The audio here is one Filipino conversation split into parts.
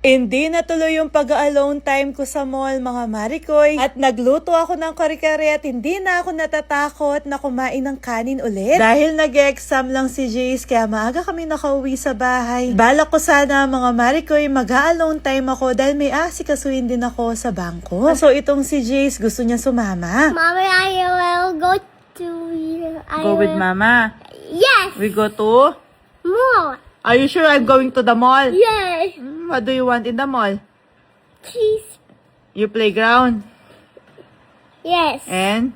Hindi natuloy yung pag-alone time ko sa mall, mga Marikoy. At nagluto ako ng kare-kare at hindi na ako natatakot na kumain ng kanin ulit. Dahil nag-exam lang si Jace, kaya maaga kami nakauwi sa bahay. Balak ko sana, mga Marikoy, mag-alone time ako dahil may asikasuhin din ako sa bangko. So itong si Jace, gusto niya sumama. Mommy, I will go to... Go with Mama. Yes! We go to... More! Are you sure I'm going to the mall? Yes! What do you want in the mall? Cheese. Your playground. Yes. And?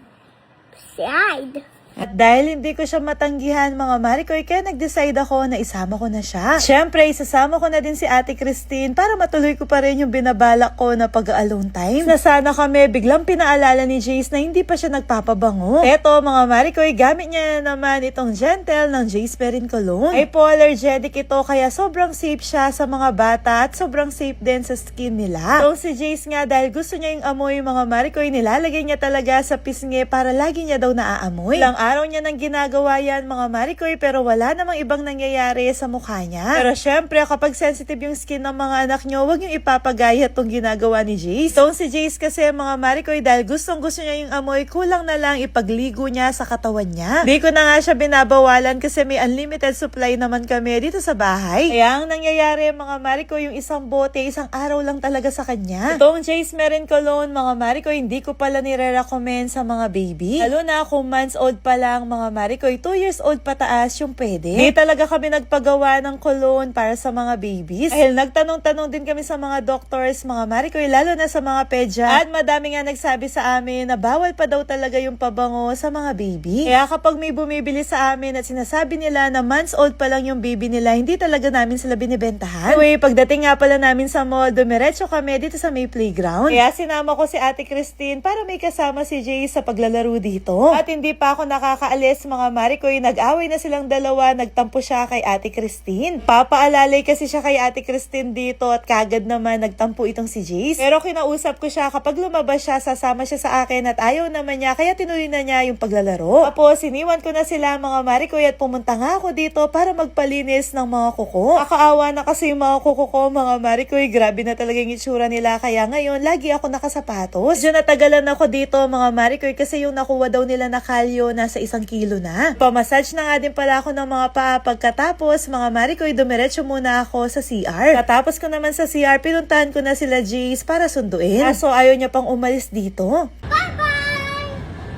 Side. At dahil hindi ko siya matanggihan, mga Marikoy, kaya nag-decide ako na isama ko na siya. Siyempre, isasama ko na din si Ate Christine para matuloy ko pa rin yung binabalak ko na pag-alone time. Na sana kami, biglang pinaalala ni Jace na hindi pa siya nagpapabango. Eto, mga Marikoy, gamit niya na naman itong Gentle ng Jace Perrin Cologne. Hypoallergenic ito, kaya sobrang safe siya sa mga bata at sobrang safe din sa skin nila. So si Jace nga, dahil gusto niya yung amoy, mga Marikoy, nilalagay niya talaga sa pisngi para lagi niya daw naaamoy. Ilang araw niya nang ginagawa yan, mga Marikoy, pero wala namang ibang nangyayari sa mukha niya. Pero syempre, kapag sensitive yung skin ng mga anak niyo, huwag yung ipapagaya itong ginagawa ni Jace. So si Jace kasi, mga Marikoy, dahil gustong gusto niya yung amoy, kulang na lang ipagligo niya sa katawan niya. Di ko na nga siya binabawalan kasi may unlimited supply naman kami dito sa bahay. Kaya ang nangyayari, mga Marikoy, yung isang bote, isang araw lang talaga sa kanya. Itong Jace Perrin Cologne, mga Marikoy, hindi ko pala nire-recommend sa mga baby. Lalo na kung months old pa lang, mga Marikoy, 2 years old pataas yung pwede. Di talaga kami nagpagawa ng cologne para sa mga babies. Dahil nagtanong-tanong din kami sa mga doctors, mga Marikoy, lalo na sa mga pedya. At madami nga nagsabi sa amin na bawal pa daw talaga yung pabango sa mga baby. Kaya kapag may bumibili sa amin at sinasabi nila na months old pa lang yung baby nila, hindi talaga namin sila binibentahan. Anyway, pagdating nga pala namin sa mall, dumiretso kami dito sa may playground. Kaya sinama ko si Ate Christine para may kasama si Jay sa paglalaro dito. At hindi pa ako nakakaalis, mga Marikoy, nag-away na silang dalawa, nagtampo siya kay Ate Christine. Papaalalay kasi siya kay Ate Christine dito at kagad naman nagtampo itong si Jace. Pero kinausap ko siya, kapag lumabas siya, sasama siya sa akin at ayaw naman niya, kaya tinuloy na niya yung paglalaro. Tapos, iniwan ko na sila, mga Marikoy, at pumunta nga ako dito para magpalinis ng mga kuko. Nakakaawa na kasi yung mga kuko ko, mga Marikoy, grabe na talaga yung itsura nila, kaya ngayon, lagi ako nakasapatos. Diyan natagalan ako dito, mga Marikoy, kasi yung nakuha daw nila na kalyo, nasa 1 kilo na. Pamassage na nga din pala ako ng mga paa. Pagkatapos, mga Marikoy, dumiretso muna ako sa CR. Katapos ko naman sa CR, pinuntahan ko na sila Jace para sunduin. Kaso ayaw niya pang umalis dito.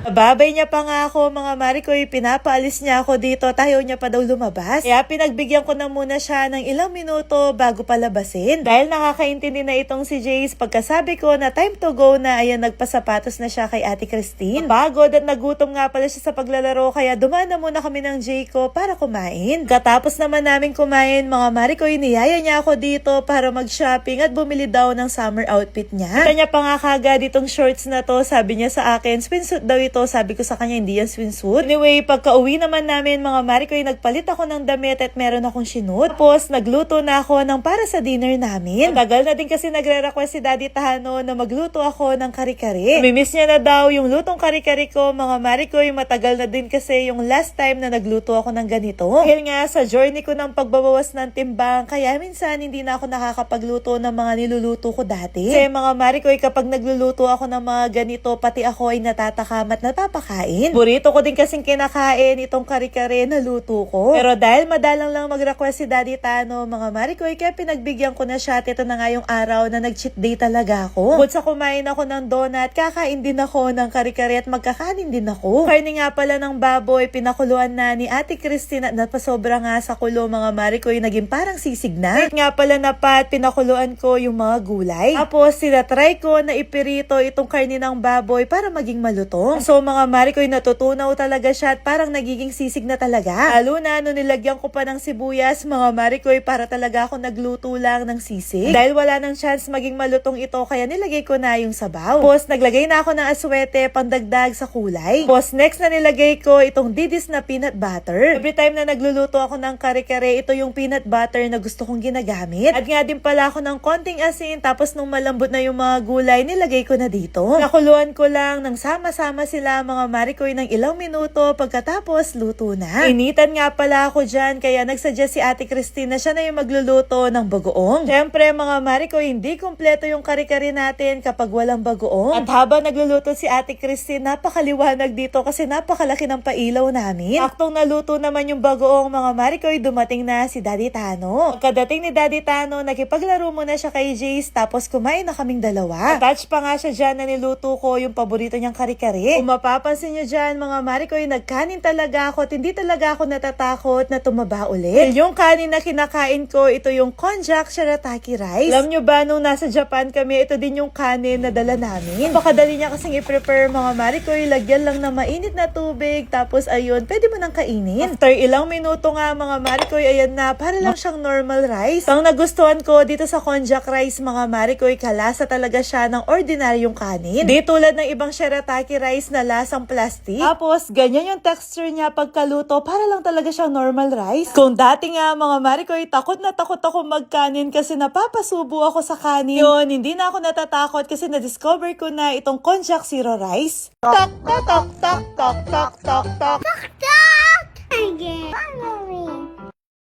Babay niya pa nga ako, mga Marikoy, pinapaalis niya ako dito, tayo niya pa daw lumabas. Kaya pinagbigyan ko na muna siya ng ilang minuto bago palabasin. Dahil nakakaintindi na itong si Jace, pagkasabi ko na time to go na, ayan, nagpasapatos na siya kay Ate Christine. Pagod at nagutom nga pala siya sa paglalaro, kaya dumaan na muna kami ng Jayco para kumain. Katapos naman namin kumain, mga Marikoy, niyaya niya ako dito para mag-shopping at bumili daw ng summer outfit niya. Kita niya pa nga kagad itong shorts na to, sabi niya sa akin, swimsuit daw ito. Sabi ko sa kanya, hindi yan swimsuit. Anyway, pagka-uwi naman namin, mga Marikoy, nagpalit ako ng damit at meron akong sinut. Tapos, nagluto na ako ng para sa dinner namin. Matagal na din kasi nagre-request si Daddy Tahano na magluto ako ng kare-kare. Namimiss niya na daw yung lutong kare-kare ko, mga Marikoy. Matagal na din kasi yung last time na nagluto ako ng ganito. Dahil nga, sa journey ko ng pagbabawas ng timbang, kaya minsan hindi na ako nakakapagluto ng mga niluluto ko dati. Kasi mga Marikoy, kapag nagluluto ako ng mga ganito, pati ako ay natatakam at napapakain. Burrito ko din kasing kinakain itong kare-kare na luto ko. Pero dahil madalang lang mag-request si Daddy Tano, mga Marikoy, kaya pinagbigyan ko na siya. Ito na nga yung araw na nag-cheat day talaga ako. Bukod sa kumain ako ng donut, kakain din ako ng kare-kare at magkakanin din ako. Karne nga pala ng baboy, pinakuluan na ni Ate Christine at napasobra nga sa kulo, mga Marikoy, naging parang sisig na. At nga pala na pat, pinakuluan ko yung mga gulay. Tapos try ko na ipirito itong karne ng baboy para maging malutong. So mga Marikoy, natutunaw talaga siya at parang nagiging sisig na talaga. Lalo na nilagyan ko pa ng sibuyas, mga Marikoy, para talaga ako nagluto lang ng sisig. Dahil wala nang chance maging malutong ito, kaya nilagay ko na yung sabaw. Tapos naglagay na ako ng aswete pandagdag sa kulay. Tapos next na nilagay ko itong Didis na peanut butter. Every time na nagluluto ako ng kare-kare, ito yung peanut butter na gusto kong ginagamit. At nga din pala ako ng konting asin, tapos nung malambot na yung mga gulay, nilagay ko na dito. Nakuluan ko lang nang sama-sama sila sila mga Marikoy ng ilang minuto pagkatapos luto na. Initan nga pala ako dyan kaya nagsuggest si Ate Christine na siya na yung magluluto ng bagoong. Syempre mga Marikoy, hindi kumpleto yung kare-kare natin kapag walang bagoong. At habang nagluluto si Ate Christine, napakaliwanag dito kasi napakalaki ng pailaw namin. Aktong naluto naman yung bagoong mga Marikoy, dumating na si Daddy Tano. Pagkadating ni Daddy Tano, nakipaglaro muna siya kay Jace tapos kumain na kaming dalawa. Attach pa nga siya dyan na niluto ko yung paborito niyang kare-kare. Kung mapapansin nyo dyan mga Marikoy, nagkanin talaga ako at hindi talaga ako natatakot na tumaba ulit. Yung kanin na kinakain ko, ito yung konjac shirataki rice. Alam nyo ba, nung nasa Japan kami, ito din yung kanin na dala namin. Napakadali niya kasing i-prepare mga Marikoy, lagyan lang ng mainit na tubig, tapos ayun, pwede mo nang kainin. After ilang minuto nga mga Marikoy, ayan na, para lang siyang normal rice. Ang nagustuhan ko dito sa konjac rice mga Marikoy, kalasa talaga siya ng ordinaryong kanin. Di tulad ng ibang shirataki rice na lasang plastic. Tapos, ganyan yung texture niya pagkaluto, para lang talaga siyang normal rice. Kung dati nga mga Marikoy, takot na takot ako magkanin kasi napapasubo ako sa kanin. Yun, hindi na ako natatakot kasi na-discover ko na itong konjac zero rice. Tok, tok, tok, tok, tok, tok, tok.